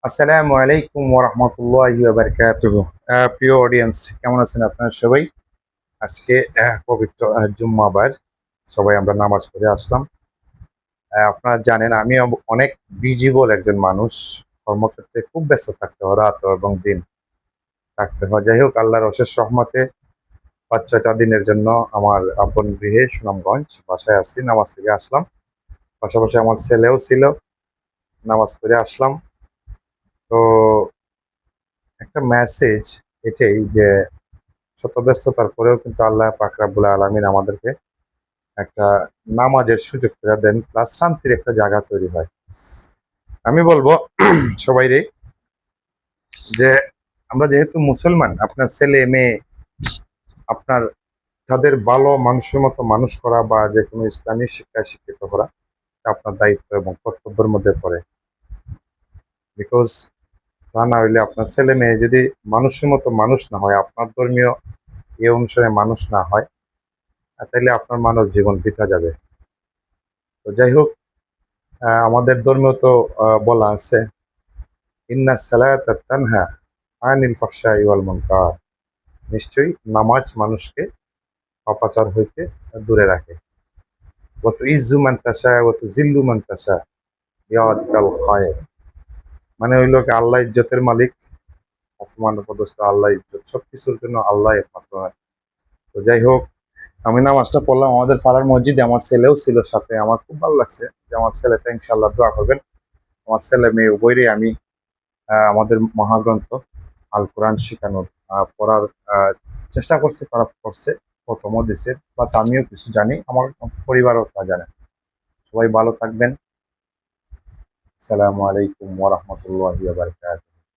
আসসালামু আলাইকুম ওয়া রাহমাতুল্লাহি ওয়া বারাকাতুহু। প্রিয় অডিয়েন্স, কেমন আছেন আপনারা সবাই? আজকে পবিত্র জুম্মাবার, সবাই আমরা নামাজ পড়ে আসলাম। আপনারা জানেন আমি অনেক বিজিবল একজন মানুষ। কর্মক্ষেত্রে খুব ব্যস্ত থাকতে হয়, রাত এবং দিন থাকতে হয়। যাই হোক, আল্লাহর অশেষ রহমতে ৫-৬টা দিনের জন্য আমার আপন গৃহে সুনামগঞ্জ বাসায় আছি, নামাজ থেকে আসলাম। পাশাপাশি আমার ছেলেও ছিল, নামাজ পড়ে আসলাম। তো একটা মেসেজ এটাই যে শত ব্যস্ততার পরেও কিন্তু আল্লাহ পাক রাব্বুল আলামিন আমাদেরকে একটা নামাজের সুযোগ করে দেন, প্লাস শান্তির একটা জায়গা তৈরি হয়। আমি বলবো সবাইরে যে আমরা যেহেতু মুসলমান, আপনার ছেলে মেয়ে আপনার তাদের ভালো মানুষের মতো মানুষ করা বা যে কোনো ইসলামী শিক্ষায় শিক্ষিত করা এটা আপনার দায়িত্ব এবং কর্তব্যের মধ্যে পড়ে। বিকজ তা না হইলে আপনার ছেলে মেয়ে যদি মানুষের মতো মানুষ না হয়, আপনার ধর্মীয় এ অনুসারে মানুষ না হয়, তাহলে আপনার মানব জীবন বৃথা যাবে। তো যাই হোক, আমাদের ধর্মেও তো বলা আছে, ইন্না সালাতা তানহা আনিল ফাহশাই ওয়াল মুনকার। নিশ্চয়ই নামাজ মানুষকে পাপাচার হইতে দূরে রাখে। ওয়া তুইজ্জু মান তাশা ওয়া তুযিল্লু মান তাশা বিয়াদিকাল খায়র। মানে হইল কি, আল্লাহ ইজ্জতের মালিক, অসমান পদস্থ আল্লাহ ইজ্জত, সবকিছুর জন্য আল্লাহ একমাত্র হয়। তো যাই হোক, আমি নামাজটা পড়লাম আমাদের পাড়ার মসজিদে, আমার ছেলেও ছিল সাথে। আমার খুব ভালো লাগছে যে আমার ছেলেটা, ইনশাআল্লাহ দোয়া করবেন, আমার ছেলে মেয়ে উভয়ই আমি আমাদের মহাগ্রন্থ আল কোরআন শিখানোর পড়ার চেষ্টা করছে, তারা করছে, প্রথমও দিছে, প্লাস আমিও কিছু জানি, আমার পরিবারও তা জানে। সবাই ভালো থাকবেন। আসসালামু আলাইকুম ওয়া রাহমাতুল্লাহি ওয়া বারাকাতুহু।